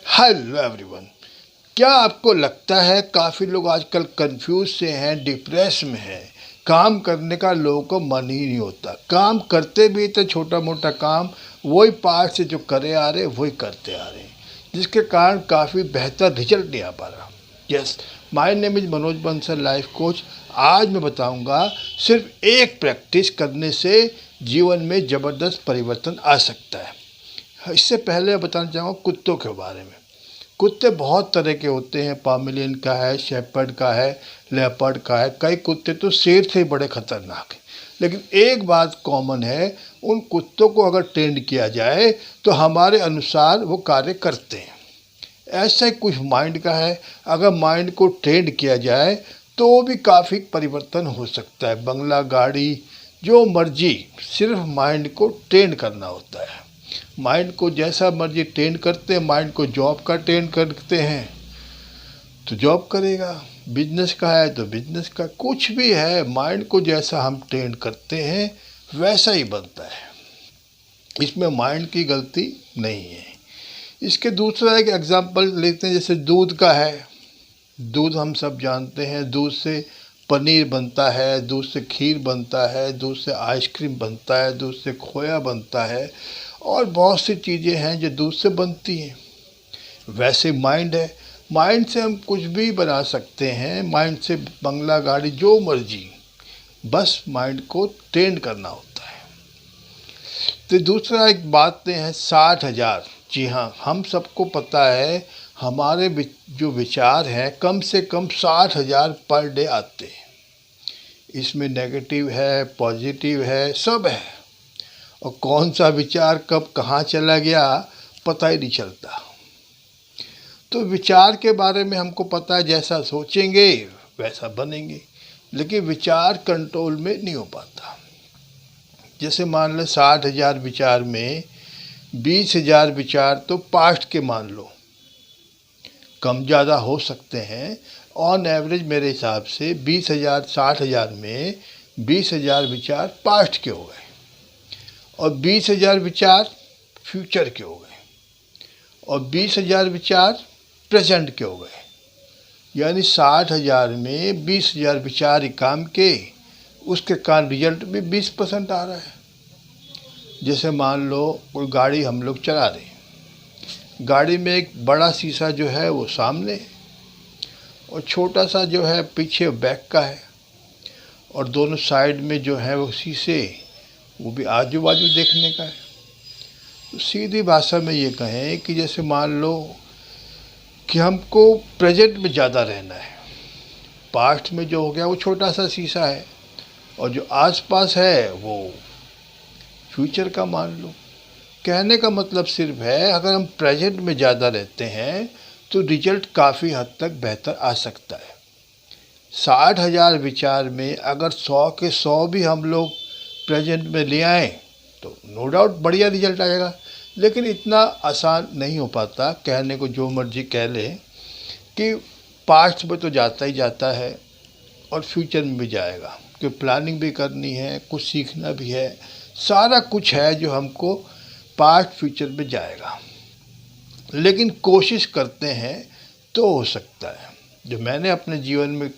Hello everyone. क्या आपको लगता है काफ़ी लोग आजकल कंफ्यूज से हैं, डिप्रेस में हैं। काम करने का लोगों को मन ही नहीं होता। काम करते भी तो छोटा मोटा काम वही पार्ट से जो करे आ रहे वही करते आ रहे हैं, जिसके कारण काफ़ी बेहतर रिजल्ट नहीं आ पा रहा। Yes, my name is Manoj Bansal, life coach. आज मैं बताऊंगा सिर्फ एक प्रैक्टिस करने से जीवन में ज़बरदस्त परिवर्तन आ सकता है। इससे पहले मैं बताना चाहूँगा कुत्तों के बारे में। कुत्ते बहुत तरह के होते हैं। पामेलियन का है, शेपर्ड का है, लेपर्ड का है। कई कुत्ते तो शेर से ही बड़े खतरनाक हैं। लेकिन एक बात कॉमन है, उन कुत्तों को अगर ट्रेंड किया जाए तो हमारे अनुसार वो कार्य करते हैं। ऐसा ही कुछ माइंड का है। अगर माइंड को ट्रेंड किया जाए तो भी काफ़ी परिवर्तन हो सकता है। बंगला, गाड़ी, जो मर्जी, सिर्फ माइंड को ट्रेंड करना होता है। माइंड को जैसा मर्जी ट्रेन करते हैं। माइंड को जॉब का ट्रेन करते हैं तो जॉब करेगा, बिजनेस का है तो बिजनेस का, कुछ भी है, माइंड को जैसा हम ट्रेन करते हैं वैसा ही बनता है। इसमें माइंड की गलती नहीं है। इसके दूसरा एक एग्जांपल लेते हैं, जैसे दूध का है। दूध हम सब जानते हैं, दूध से पनीर बनता है, दूध से खीर बनता है, दूध से आइसक्रीम बनता है, दूध से खोया बनता है और बहुत सी चीज़ें हैं जो दूध से बनती हैं। वैसे माइंड है, माइंड से हम कुछ भी बना सकते हैं। माइंड से बंगला, गाड़ी, जो मर्जी, बस माइंड को ट्रेन करना होता है। तो दूसरा एक बात है 60,000। जी हाँ, हम सबको पता है हमारे जो विचार हैं कम से कम 60,000 पर डे आते हैं। इसमें नेगेटिव है, पॉजिटिव है, सब है। और कौन सा विचार कब कहाँ चला गया पता ही नहीं चलता। तो विचार के बारे में हमको पता है, जैसा सोचेंगे वैसा बनेंगे, लेकिन विचार कंट्रोल में नहीं हो पाता। जैसे मान लो 60,000 विचार में 20,000 विचार तो पास्ट के मान लो, कम ज़्यादा हो सकते हैं। ऑन एवरेज मेरे हिसाब से 20,000 60,000 में 20,000 विचार पास्ट के हो गए और 20,000 विचार फ्यूचर के हो गए और 20,000 विचार प्रेजेंट के हो गए। यानी 60,000 में 20,000 विचार ही काम के, उसके कारण रिजल्ट भी 20% आ रहा है। जैसे मान लो कोई गाड़ी हम लोग चला रहे हैं, गाड़ी में एक बड़ा शीशा जो है वो सामने है और छोटा सा जो है पीछे बैक का है, और दोनों साइड में जो है वो शीशे, वो भी आजू बाजू देखने का है। तो सीधी भाषा में ये कहें कि जैसे मान लो कि हमको प्रेजेंट में ज़्यादा रहना है। पास्ट में जो हो गया वो छोटा सा शीशा है और जो आसपास है वो फ्यूचर का मान लो। कहने का मतलब सिर्फ है, अगर हम प्रेजेंट में ज़्यादा रहते हैं तो रिजल्ट काफ़ी हद तक बेहतर आ सकता है। 60,000 विचार में अगर 100 के 100 भी हम लोग प्रेजेंट में ले आएँ तो नो डाउट बढ़िया रिजल्ट आएगा। लेकिन इतना आसान नहीं हो पाता। कहने को जो मर्जी कह ले कि पास्ट में तो जाता ही जाता है और फ्यूचर में भी जाएगा, क्योंकि प्लानिंग भी करनी है, कुछ सीखना भी है, सारा कुछ है जो हमको पास्ट फ्यूचर में जाएगा। लेकिन कोशिश करते हैं तो हो सकता है। जो मैंने अपने जीवन में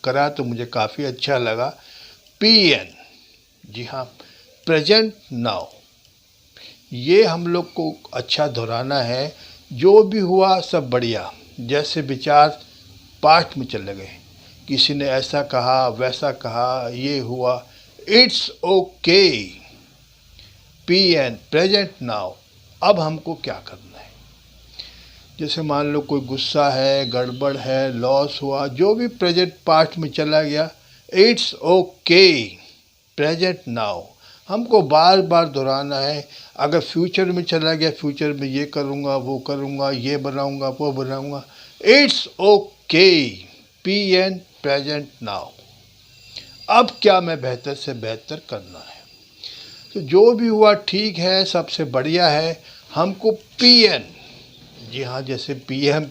करा तो मुझे काफ़ी अच्छा लगा। PN, जी हाँ, प्रेजेंट नाउ, ये हम लोग को अच्छा दोहराना है। जो भी हुआ सब बढ़िया। जैसे विचार पास्ट में चले गए, किसी ने ऐसा कहा, वैसा कहा, ये हुआ, it's okay. PN, present now, अब हमको क्या करना है। जैसे मान लो कोई गुस्सा है, गड़बड़ है, लॉस हुआ, जो भी प्रेजेंट पास्ट में चला गया, इट्स ओके, प्रेजेंट नाउ, हमको बार बार दोहराना है। अगर फ्यूचर में चला गया, फ्यूचर में ये करूँगा, वो करूँगा, ये बनाऊँगा, वो बनाऊँगा, it's okay, PN, present now, अब क्या मैं बेहतर से बेहतर करना है। तो जो भी हुआ ठीक है, सबसे बढ़िया है। हमको PN, जी हाँ, जैसे PM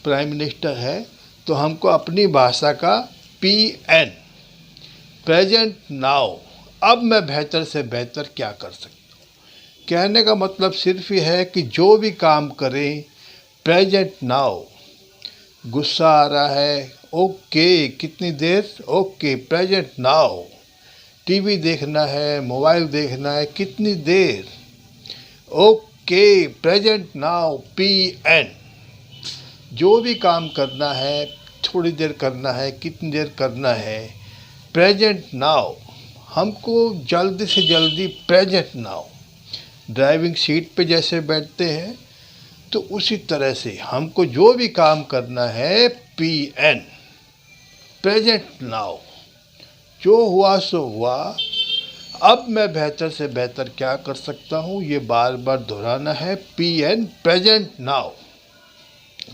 प्राइम मिनिस्टर है तो हमको अपनी भाषा का PN, प्रेजेंट नाउ, अब मैं बेहतर से बेहतर क्या कर सकता हूँ। कहने का मतलब सिर्फ ये है कि जो भी काम करें प्रेजेंट नाउ। गुस्सा आ रहा है, ओके कितनी देर, ओके प्रेजेंट नाउ। टीवी देखना है, मोबाइल देखना है, कितनी देर, ओके प्रेजेंट नाउ पीएन। जो भी काम करना है, थोड़ी देर करना है, कितनी देर करना है, प्रेजेंट नाउ। हमको जल्दी से जल्दी प्रेजेंट नाउ। ड्राइविंग सीट पे जैसे बैठते हैं तो उसी तरह से हमको जो भी काम करना है, पीएन प्रेजेंट नाउ। जो हुआ सो हुआ, अब मैं बेहतर से बेहतर क्या कर सकता हूँ, ये बार बार दोहराना है, पीएन प्रेजेंट नाउ।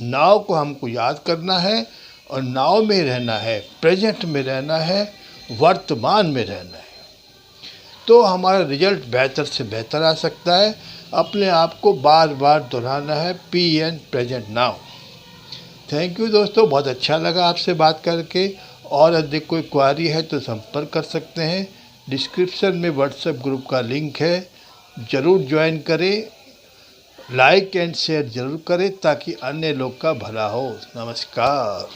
नाव को हमको याद करना है और नाव में रहना है, प्रेजेंट में रहना है, वर्तमान में रहना है, तो हमारा रिजल्ट बेहतर से बेहतर आ सकता है। अपने आप को बार बार दोहराना है, PN present now. Thank you दोस्तों, बहुत अच्छा लगा आपसे बात करके। और यदि कोई क्वारी है तो संपर्क कर सकते हैं। डिस्क्रिप्शन में व्हाट्सएप ग्रुप का लिंक है, ज़रूर ज्वाइन करें। लाइक एंड शेयर ज़रूर करें ताकि अन्य लोग का भला हो। नमस्कार।